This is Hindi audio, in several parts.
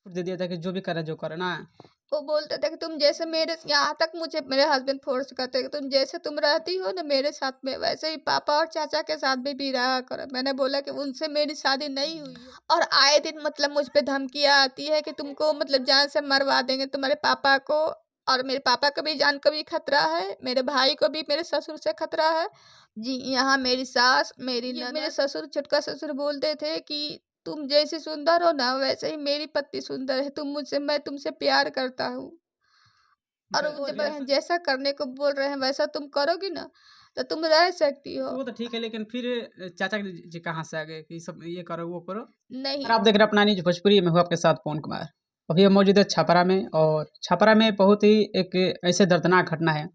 दे दिया था कि जो भी करे जो करे ना। वो बोलते थे कि तुम जैसे मेरे यहाँ तक मुझे मेरे हस्बैंड फोर्स करते कि तुम जैसे तुम रहती हो ना मेरे साथ में, वैसे ही पापा और चाचा के साथ भी रहा करो। मैंने बोला कि उनसे मेरी शादी नहीं हुई है, और आए दिन मतलब मुझ पे धमकियाँ आती है कि तुमको मतलब जान से मरवा देंगे, तुम्हारे पापा को, और मेरे पापा को भी जान का भी खतरा है, मेरे भाई को भी मेरे ससुर से खतरा है। जी, यहाँ मेरी सास, मेरी ननद, मेरे ससुर, छोटका ससुर बोलते थे कि तुम जैसी सुंदर हो ना वैसे ही मेरी पति सुंदर है, तुम मुझसे, मैं तुमसे प्यार करता हूँ, और अच्छा वो जब चलिए। जैसा करने को बोल रहे हैं वैसा तुम करोगी ना तो तुम रह सकती हो। तो वो तो ठीक है, लेकिन फिर चाचा जी कहाँ से आ गए कि सब ये करो वो करो। और नहीं, आप देख रहे हैं अपना न्यूज भोजपुरी में, हूँ आपके साथ पवन कुमार। अभी हम मौजूद है छपरा में, और छपरा में बहुत ही एक ऐसे दर्दनाक घटना है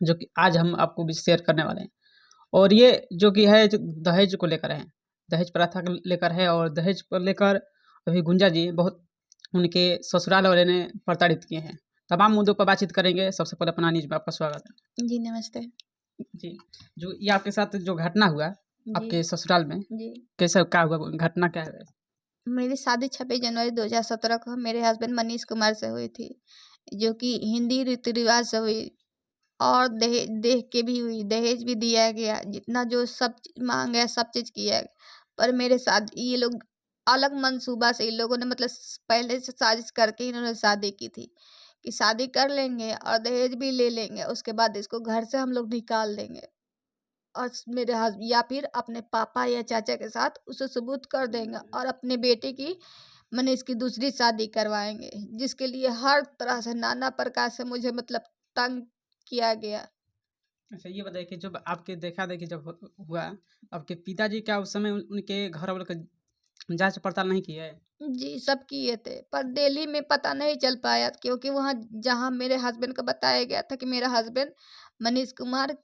जो कि आज हम आपको भी शेयर करने वाले हैं। और ये जो कि है, जो दहेज को लेकर है, दहेज प्रथा को लेकर है। और दहेज को लेकर अभी गुंजा जी बहुत उनके ससुराल वाले ने प्रताड़ित किए हैं। तमाम मुद्दों पर बातचीत करेंगे। सबसे पहले अपना न्यूज में आपका स्वागत है जी नमस्ते। जी। जो ये आपके साथ जो घटना हुआ जी, आपके ससुराल में, जी, कैसे क्या हुआ, घटना क्या है? मेरी शादी 26 जनवरी 2017 को मेरे हस्बैंड मनीष कुमार से हुई थी, जो कि हिंदी रीति रिवाज से हुई, और दहेज देख के भी हुई, दहेज भी दिया गया, जितना जो सब मांगे सब चीज़ किया गया। पर मेरे साथ ये लोग अलग मंसूबा से, इन लोगों ने मतलब पहले से साजिश करके इन्होंने शादी की थी कि शादी कर लेंगे और दहेज भी ले लेंगे, उसके बाद इसको घर से हम लोग निकाल देंगे, और मेरे हस्बैंड या फिर अपने पापा या चाचा के साथ उसे सबूत कर देंगे, और अपने बेटे की मैंने इसकी दूसरी शादी करवाएंगे, जिसके लिए हर तरह से नाना प्रकार से मुझे मतलब तंग किया गया। अच्छा ये बताइए कि जब आपके देखा देखी जब हुआ, आपके पिताजी क्या उस समय उनके घर वालों का जांच पड़ताल नहीं किया है? जी, सब किए थे, पर दिल्ली में पता नहीं चल पाया, क्योंकि वहाँ जहाँ मेरे हस्बैंड को बताया गया था कि मेरा हस्बैंड मनीष कुमार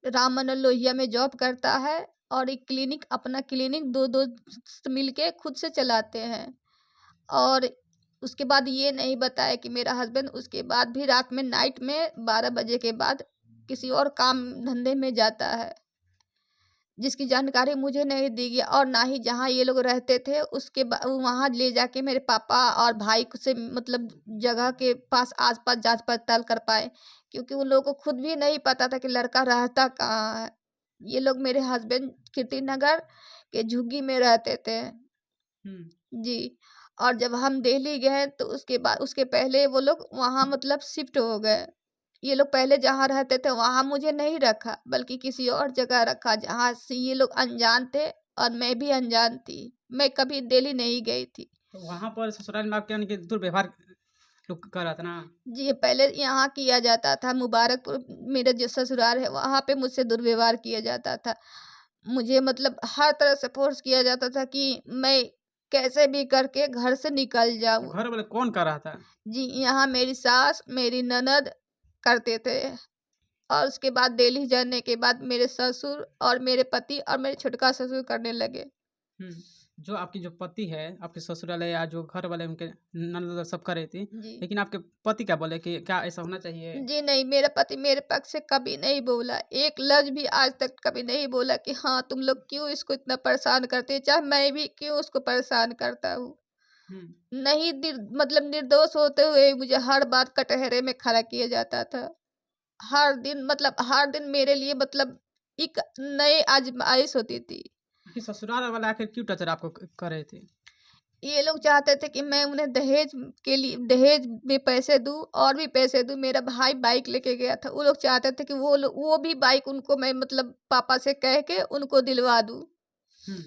राम मनोहर लोहिया में जॉब करता है, और एक क्लिनिक, अपना क्लिनिक दो दोस्त मिलके खुद से चलाते हैं। और उसके बाद ये नहीं बताया कि मेरा हस्बैंड उसके बाद भी रात में, नाइट में 12 बजे के बाद किसी और काम धंधे में जाता है, जिसकी जानकारी मुझे नहीं दी गई, और ना ही जहाँ ये लोग रहते थे उसके वहाँ ले जाके मेरे पापा और भाई को से मतलब जगह के पास आसपास जांच पड़ताल कर पाए, क्योंकि उन लोगों को खुद भी नहीं पता था कि लड़का रहता कहाँ है। ये लोग, मेरे हस्बैंड कीर्ति नगर के झुग्गी में रहते थे। हम्म। जी, और जब हम दिल्ली गए तो उसके बाद, उसके पहले वो लोग वहाँ मतलब शिफ्ट हो गए। ये लोग पहले जहाँ रहते थे वहाँ मुझे नहीं रखा, बल्कि किसी और जगह रखा जहाँ से ये लोग अनजान थे, और मैं भी अनजान थी। मैं कभी दिल्ली नहीं गई थी। तो वहाँ पर ससुराल में आपके यानी कि दुर्व्यवहार लोग कर रहा था ना? जी, पहले यहाँ किया जाता था, मुबारकपुर मेरा जो ससुराल है वहाँ पे मुझसे दुर्व्यवहार किया जाता था। मुझे मतलब हर तरह से फ़ोर्स किया जाता था कि मैं कैसे भी करके घर से निकल तो जाऊँ। घर वाले कौन कर रहा था? जी, यहाँ मेरी सास, मेरी ननद करते थे, और उसके बाद दिल्ली जाने के बाद मेरे ससुर और मेरे पति और मेरे छोटका ससुर करने लगे। हम्म। जो आपकी जो पति है, आपके ससुराल या जो घर वाले उनके ननद सब कर रही थी, जी। लेकिन आपके पति क्या बोले कि क्या ऐसा होना चाहिए? जी नहीं, मेरा पति मेरे पक्ष से कभी नहीं बोला। एक लफ्ज़ भी आज तक कभी नहीं बोला कि हाँ, तुम लोग क्यों इसको इतना परेशान करते हो, चाहे मैं भी क्यों उसको परेशान करता हूँ। हम्म। नहीं, मतलब निर्दोष होते हुए मुझे हर बात कटघरे में खड़ा किया जाता था। हर दिन मतलब हर दिन मेरे लिए मतलब एक नई आज़माइश होती थी। आखिर ससुराल वाले आखिर क्यों टचर आपको कर रहे थे? ये लोग चाहते थे कि मैं उन्हें दहेज के लिए, दहेज में पैसे दूँ और भी पैसे दूँ। मेरा भाई बाइक लेके गया था। वो लोग चाहते थे कि वो भी बाइक उनको मैं मतलब पापा से कह के उनको दिलवा दूँ। हम्म।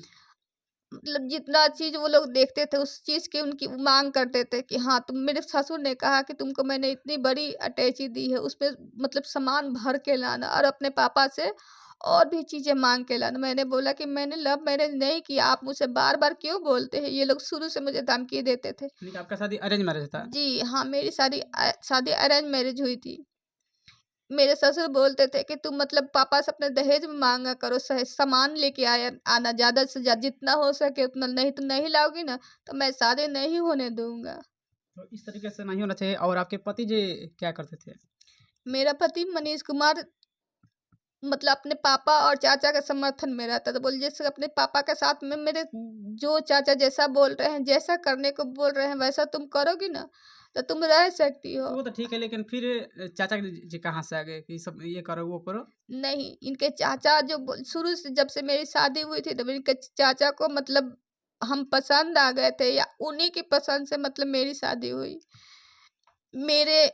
मतलब जितना चीज़ वो लोग देखते थे उस चीज़ की उनकी माँग करते थे कि हाँ, तुम, मेरे ससुर ने कहा कि तुमको मैंने इतनी बड़ी अटैची दी है, उसमें मतलब सामान भर के लाना, और अपने पापा से और भी चीज़ें माँग के लाना। मैंने बोला कि मैंने लव मैरिज नहीं किया, आप मुझसे बार-बार क्यों बोलते हैं? ये लोग शुरू से मुझे धमकी देते थे। यानी कि आपका शादी अरेंज मैरिज था? जी हाँ, मेरी शादी अरेंज मैरिज हुई थी। मेरे ससुर बोलते थे कि तुम मतलब पापा से अपने दहेज में माँगा करो, सामान लेके आया आना, ज़्यादा से ज़्यादा जितना हो सके उतना, नहीं तो नहीं लाओगी ना तो मैं शादी नहीं होने दूँगा। तो इस तरीके से नहीं होना चाहिए। और आपके पति जी क्या करते थे? मेरा पति मनीष कुमार मतलब अपने पापा और चाचा के समर्थन में रहता था। बोले जैसे अपने पापा के साथ में मेरे जो चाचा जैसा बोल रहे हैं, जैसा करने को बोल रहे हैं वैसा तुम करोगी ना, तो तुम रह सकती हो। वो तो ठीक है, लेकिन फिर चाचा जी कहाँ से आ गए कि सब ये करो, वो करो? नहीं, इनके चाचा जो शुरू से जब से मेरी शादी हुई थी तब इनके चाचा को मतलब हम पसंद आ गए थे, या उन्हीं की पसंद से मतलब मेरी शादी हुई। मेरे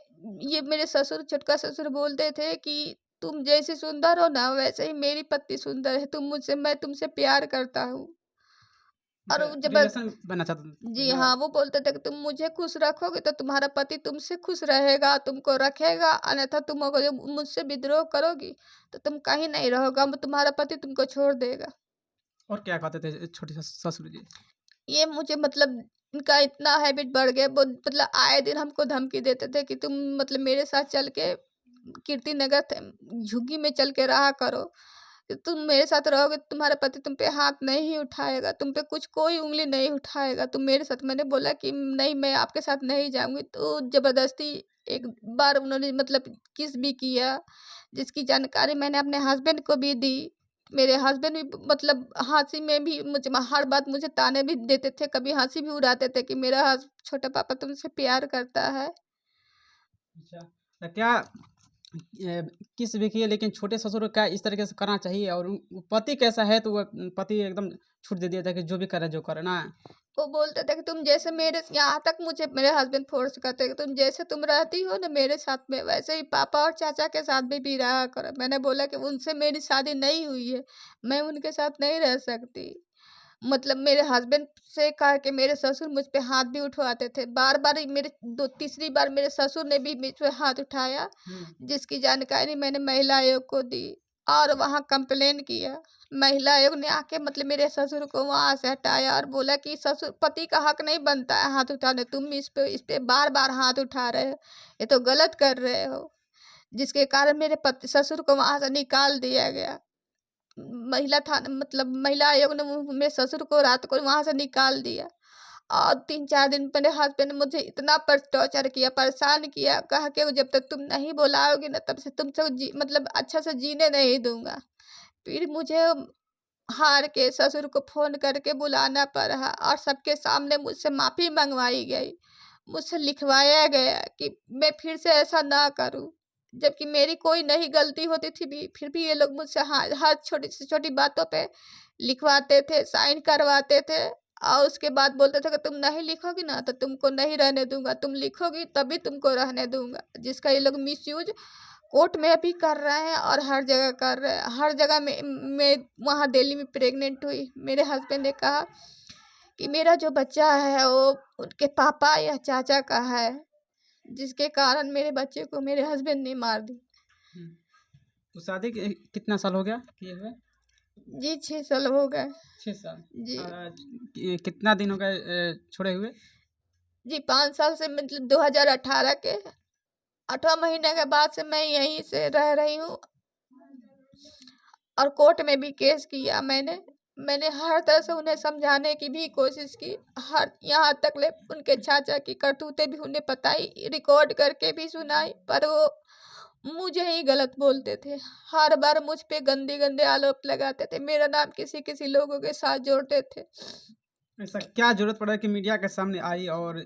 ये मेरे ससुर, छोटका ससुर बोलते थे कि तुम जैसी सुंदर हो ना वैसे ही मेरी पत्नी सुंदर है, मैं तुमसे प्यार करता हूँ। और वो जब रिलेशन बनना चाहते थे जी ना? हाँ, वो बोलते थे कि तुम मुझे खुश रखोगे तो तुम्हारा पति तुमसे खुश रहेगा, तुमको रखेगा, अन्यथा तुम अगर मुझसे विद्रोह करोगी तो तुम कहीं नहीं रहोगा, तुम्हारा पति तुमको छोड़ देगा। और क्या कहते थे छोटे ससुर जी? ये मुझे मतलब इनका इतना हैबिट बढ़ गया, वो मतलब आए दिन हमको धमकी देते थे कि तुम मतलब मेरे साथ चल के कीर्ति नगर झुग्गी में चल के रहा करो, कि तुम मेरे साथ रहोगे तो तुम्हारा पति तुम पे हाथ नहीं उठाएगा, तुम पे कुछ कोई उंगली नहीं उठाएगा, तुम मेरे साथ। मैंने बोला कि नहीं, मैं आपके साथ नहीं जाऊंगी। तो जबरदस्ती एक बार उन्होंने मतलब किस भी किया, जिसकी जानकारी मैंने अपने हस्बैंड को भी दी। मेरे हस्बैंड भी मतलब हँसी में भी मुझे हर बात मुझे ताने भी देते थे, कभी हँसी भी उड़ाते थे कि मेरा छोटा पापा तुमसे प्यार करता है। अच्छा, तो क्या किस भी किए, लेकिन छोटे ससुर को क्या इस तरीके से करना चाहिए? और पति कैसा है, तो वो पति एकदम छूट दे दिया था कि जो भी करे जो करे ना? वो बोलते थे कि तुम जैसे मेरे यहाँ तक मुझे मेरे हस्बैंड फोर्स करते कि तुम जैसे तुम रहती हो ना मेरे साथ में, वैसे ही पापा और चाचा के साथ भी रहा करो। मैंने बोला कि उनसे मेरी शादी नहीं हुई है, मैं उनके साथ नहीं रह सकती। मतलब मेरे हस्बैंड से कहा कि मेरे ससुर मुझ पे हाथ भी उठवाते थे। बार-बार ही मेरे दो तीसरी बार मेरे ससुर ने भी मुझ पे हाथ उठाया, हुँ। जिसकी जानकारी मैंने महिला आयोग को दी और वहाँ कंप्लेन किया। महिला आयोग ने आके मतलब मेरे ससुर को वहाँ से हटाया और बोला कि ससुर पति का हक नहीं बनता है हाथ उठाने, तुम इस पे बार-बार हाथ उठा रहे हो, ये तो गलत कर रहे हो। जिसके कारण मेरे पति ससुर को वहाँ से निकाल दिया गया। महिला थाना मतलब महिला आयोग ने मेरे ससुर को रात को वहाँ से निकाल दिया। और 3-4 दिन मेरे हस्बैंड ने मुझे इतना टॉर्चर किया, परेशान किया, कहा कि जब तक तुम नहीं बुलाओगी ना तब से तुमसे मतलब अच्छा से जीने नहीं दूँगा। फिर मुझे हार के ससुर को फ़ोन करके बुलाना पड़ा और सबके सामने मुझसे माफ़ी मंगवाई गई। मुझसे लिखवाया गया कि मैं फिर से ऐसा ना करूँ। जबकि मेरी कोई नहीं गलती होती थी भी, फिर भी ये लोग मुझसे हर छोटी से छोटी बातों पे लिखवाते थे, साइन करवाते थे और उसके बाद बोलते थे कि तुम नहीं लिखोगी ना तो तुमको नहीं रहने दूँगा, तुम लिखोगी तभी तुमको रहने दूँगा। जिसका ये लोग मिसयूज़ कोर्ट में भी कर रहे हैं और हर जगह कर रहे हैं। हर जगह में मैं वहाँ दिल्ली में प्रेग्नेंट हुई। मेरे हस्बैंड ने कहा कि मेरा जो बच्चा है वो उनके पापा या चाचा का है, जिसके कारण मेरे बच्चे को मेरे हस्बैंड ने मार दी। हुँ। तो शादी के कितना साल हो गया किए हुए? जी 6 साल हो गए। 6 साल। जी। कितना दिन हो गए छोड़े हुए? जी 5 साल से मतलब 2018 के 8वाँ महीने के बाद से मैं यहीं से रह रही हूँ और कोर्ट में भी केस किया मैंने। मैंने हर तरह से उन्हें समझाने की भी कोशिश की। हर यहाँ तक ले उनके चाचा की करतूतें भी उन्हें बताई, रिकॉर्ड करके भी सुनाई, पर वो मुझे ही गलत बोलते थे। हर बार मुझ पे गंदे-गंदे आरोप लगाते थे। मेरा नाम किसी-किसी लोगों के साथ जोड़ते थे। ऐसा क्या ज़रूरत पड़ा कि मीडिया के सामने आई, और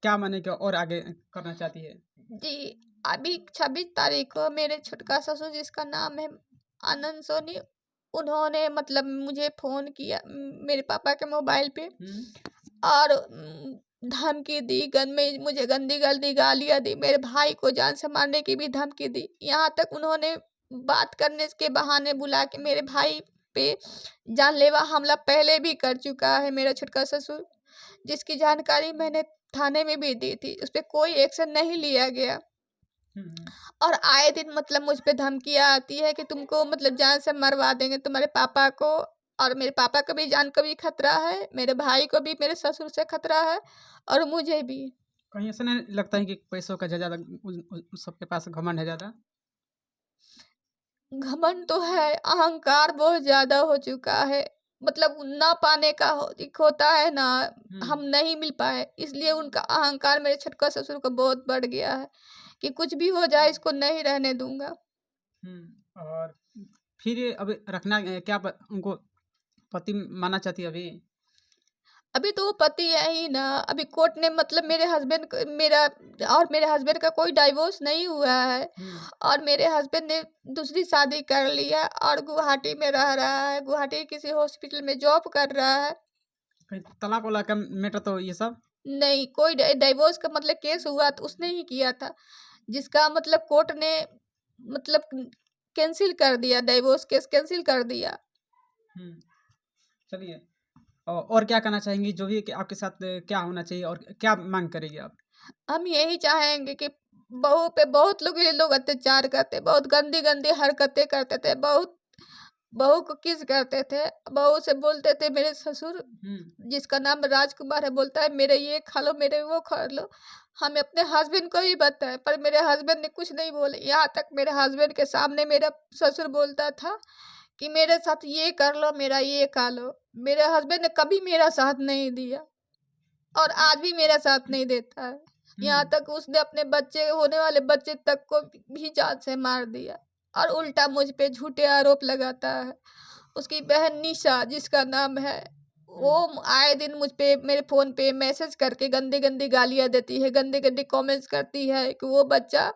क्या माने कि और आगे करना चाहती है? जी, अभी 26 तारीख को मेरे छुटका ससुर जिसका नाम है आनंद सोनी, उन्होंने मतलब मुझे फ़ोन किया मेरे पापा के मोबाइल पे हुँ। और धमकी दी, में मुझे गंदी-गंदी गालियाँ दी, मेरे भाई को जान से मारने की भी धमकी दी। यहाँ तक उन्होंने बात करने के बहाने बुला के मेरे भाई पे जानलेवा हमला पहले भी कर चुका है मेरा छुटका ससुर, जिसकी जानकारी मैंने थाने में भी दी थी। उसपे कोई एक्शन नहीं लिया गया। हुँ, हुँ। और आए दिन मतलब मुझ पे धमकियाँ आती है कि तुमको मतलब जान से मरवा देंगे, तुम्हारे पापा को, और मेरे पापा को भी जान को भी खतरा है, मेरे भाई को भी मेरे ससुर से खतरा है और मुझे भी। कहीं ऐसा नहीं लगता है कि पैसों का ज़्यादा उस सबके पास घमंड है ज़्यादा? घमंड तो है, अहंकार बहुत ज़्यादा हो चुका है। मतलब ना पाने का एक होता है ना, हुँ, हम नहीं मिल पाए, इसलिए उनका अहंकार मेरे छुटका ससुर को बहुत बढ़ गया है कि कुछ भी हो जाए इसको नहीं रहने दूँगा। हुँ। और फिर अब रखना क्या उनको पति मानना चाहती है अभी? अभी तो वो पति है ही ना। अभी कोर्ट ने मतलब मेरे हस्बैंड मेरा और मेरे हस्बैंड का कोई डाइवोर्स नहीं हुआ है। और मेरे हस्बैंड ने दूसरी शादी कर लिया और गुवाहाटी में रह रहा है, गुवाहाटी के किसी हॉस्पिटल में जॉब कर रहा है। कहीं तलाक वाला का मैटर तो ये सब? नहीं, कोई डाइवोर्स का मतलब केस हुआ तो उसने ही किया था, जिसका मतलब कोर्ट ने मतलब कैंसिल कर दिया, डाइवोर्स केस कैंसिल कर दिया। चलिए, और क्या कहना चाहेंगी जो भी कि आपके साथ क्या होना चाहिए और क्या मांग करेंगे आप? हम यही चाहेंगे कि बहू पे बहुत लोग ये लोग अत्याचार करते, बहुत गंदी गंदी हरकतें करते थे, बहुत बहू को किस करते थे, बहू से बोलते थे मेरे ससुर जिसका नाम राजकुमार है, बोलता है मेरे ये खा लो, मेरे वो खा लो। हम अपने हस्बैंड को ही बताए पर मेरे हस्बैंड ने कुछ नहीं बोले। यहाँ तक मेरे हस्बैंड के सामने मेरा ससुर बोलता था कि मेरे साथ ये कर लो, मेरा ये खा लो। मेरे हस्बैंड ने कभी मेरा साथ नहीं दिया और आज भी मेरा साथ नहीं देता है। यहाँ तक उसने अपने बच्चे होने वाले बच्चे तक को भी जान से मार दिया और उल्टा मुझ पे झूठे आरोप लगाता है। उसकी बहन निशा जिसका नाम है, वो आए दिन मुझ पे मेरे फ़ोन पे मैसेज करके गंदी गंदी गालियाँ देती है, गंदे गंदे कमेंट्स करती है कि वो बच्चा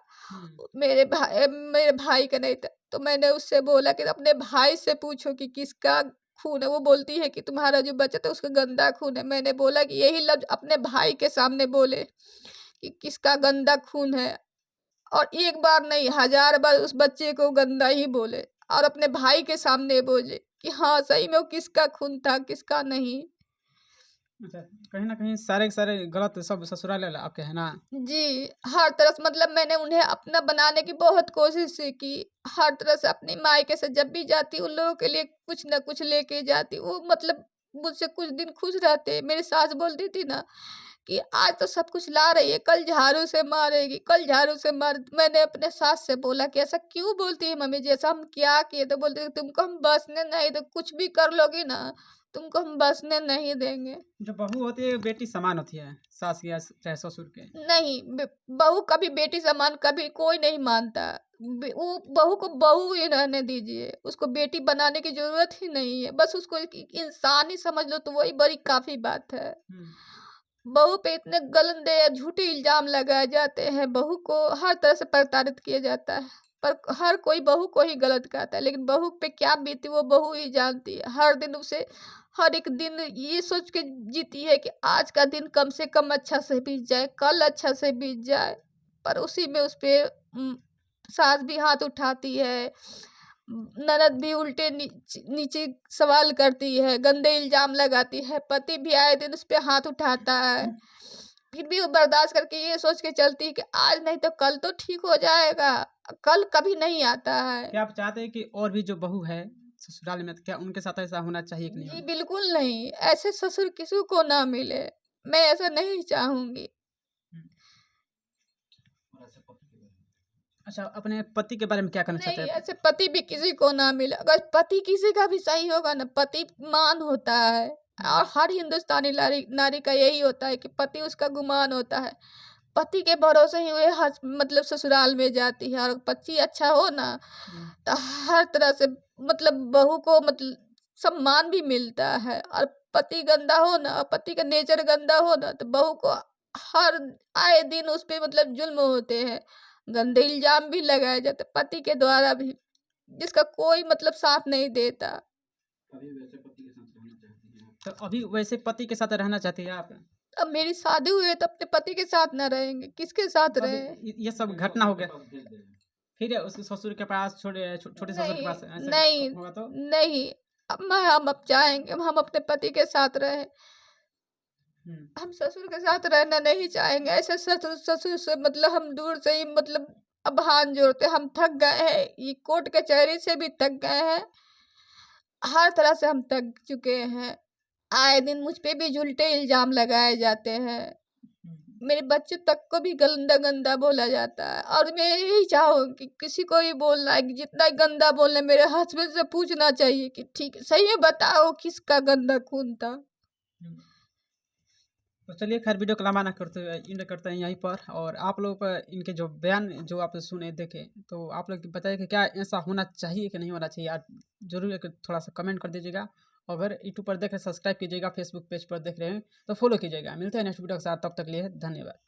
मेरे भाई का नहीं था। तो मैंने उससे बोला कि अपने भाई से पूछो कि किसका खून है। वो बोलती है कि तुम्हारा जो बच्चा था उसका गंदा खून है। मैंने बोला कि यही लफ्ज़ अपने भाई के सामने बोले कि किसका गंदा खून है, और एक बार नहीं 1000 बार उस बच्चे को गंदा ही बोले और अपने भाई के सामने बोले कि हाँ, सही में वो किसका खून था, किसका नहीं। अच्छा, कहीं न कहीं सारे के सारे गलत सब ससुराल वाले आपके हैं ना? जी, हर तरह से मतलब मैंने उन्हें अपना बनाने की बहुत कोशिश की। हर तरह से अपनी मायके से जब भी जाती उन लोगों के लिए कुछ न कुछ लेके जाती। वो मतलब मुझसे कुछ दिन खुश रहते। मेरी सास बोलती थी ना कि आज तो सब कुछ ला रही है, कल झाड़ू से मारेगी, कल झाड़ू से मार। मैंने अपने सास से बोला कि ऐसा क्यों बोलती है मम्मी जी, ऐसा हम क्या किए? तो बोलती थी तुमको हम बसने नहीं दे, कुछ भी कर लोगी ना तुमको हम बसने नहीं देंगे। जो बहू होती है बेटी समान होती है, सास या चाहे ससुर के। नहीं, बहू कभी बेटी समान कभी कोई नहीं मानता। वो बहू को बहू ही रहने दीजिए, उसको बेटी बनाने की जरूरत ही नहीं है। बस उसको एक इंसान ही समझ लो तो वही बड़ी काफी बात है। बहू पे इतने गंदे झूठे इल्जाम लगाए जाते हैं, बहू को हर तरह से प्रताड़ित किया जाता है। पर हर कोई बहू को ही गलत कहता है, लेकिन बहू पे क्या बीती वो बहू ही जानती है। हर दिन उसे हर एक दिन ये सोच के जीती है कि आज का दिन कम से कम अच्छा से बीत जाए, कल अच्छा से बीत जाए। पर उसी में उस पे सास भी हाथ उठाती है, ननद भी उल्टे नीचे सवाल करती है, गंदे इल्जाम लगाती है, पति भी आए दिन उस पे हाथ उठाता है। फिर भी वो बर्दाश्त करके ये सोच के चलती है कि आज नहीं तो कल तो ठीक हो जाएगा। कल कभी नहीं आता है। क्या आप चाहते हैं कि और भी जो बहू है ससुराल में, तो क्या उनके साथ ऐसा होना चाहिए कि नहीं जी होना? बिल्कुल नहीं, ऐसे ससुर किसी को ना मिले। मैं ऐसा नहीं चाहूंगी। हम्म। अच्छा, अपने पति के बारे में क्या कहना चाहते नहीं, हैं? ऐसे पति भी किसी को ना मिले। अगर पति किसी का भी सही होगा ना, पति मान होता है और हर हिंदुस्तानी नारी नारी का यही होता है कि पति उसका गुमान होता है। पति के भरोसे ही वो मतलब ससुराल में जाती है, और पति अच्छा हो ना तो हर तरह से मतलब बहू को मतलब सम्मान भी मिलता है। और पति गंदा हो ना, और पति का नेचर गंदा हो ना, तो बहू को हर आए दिन उस पे मतलब जुल्म होते हैं, गंदे इल्जाम भी लगाए जाते पति के द्वारा भी, जिसका कोई मतलब साथ नहीं देता। तो अभी वैसे पति के साथ रहना चाहती है आप? अब मेरी शादी हुई है तो अपने पति के साथ ना रहेंगे, किसके साथ अभी रहे? ये सब घटना हो गया, फिर उसके ससुर के पास छोटे ससुर के नहीं, पास ऐसा नहीं, होगा तो? नहीं। हम अब चाहेंगे हम अपने पति के साथ रहें। हम ससुर के साथ रहना नहीं चाहेंगे। ऐसे ससुर ससुर से मतलब हम दूर से ही मतलब अब हाथ जोड़ते, हम थक गए हैं, ये कोर्ट कचहरी से भी थक गए हैं, हर तरह से हम थक चुके हैं। आए दिन मुझ पे भी झूठे इल्जाम लगाए जाते हैं, मेरे बच्चे तक को भी गंदा गंदा बोला जाता है। और मैं यही चाहूँ कि किसी को भी बोलना है कि जितना गंदा बोलना, मेरे हस्बैंड से पूछना चाहिए कि ठीक है सही है, बताओ किसका गंदा खून था। तो चलिए खैर वीडियो को लंबा ना करते हुए एंड करते हैं यहीं पर। और आप लोग पर इनके जो बयान जो आप सुने देखे, तो आप लोग बताइए कि क्या ऐसा होना चाहिए कि नहीं होना चाहिए। आप जरूर एक थोड़ा सा कमेंट कर दीजिएगा। अगर यूट्यूब पर देख रहे सब्सक्राइब कीजिएगा, फेसबुक पेज पर देख रहे हैं तो फॉलो कीजिएगा। मिलते हैं नेक्स्ट वीडियो के साथ, तब तक लिए धन्यवाद।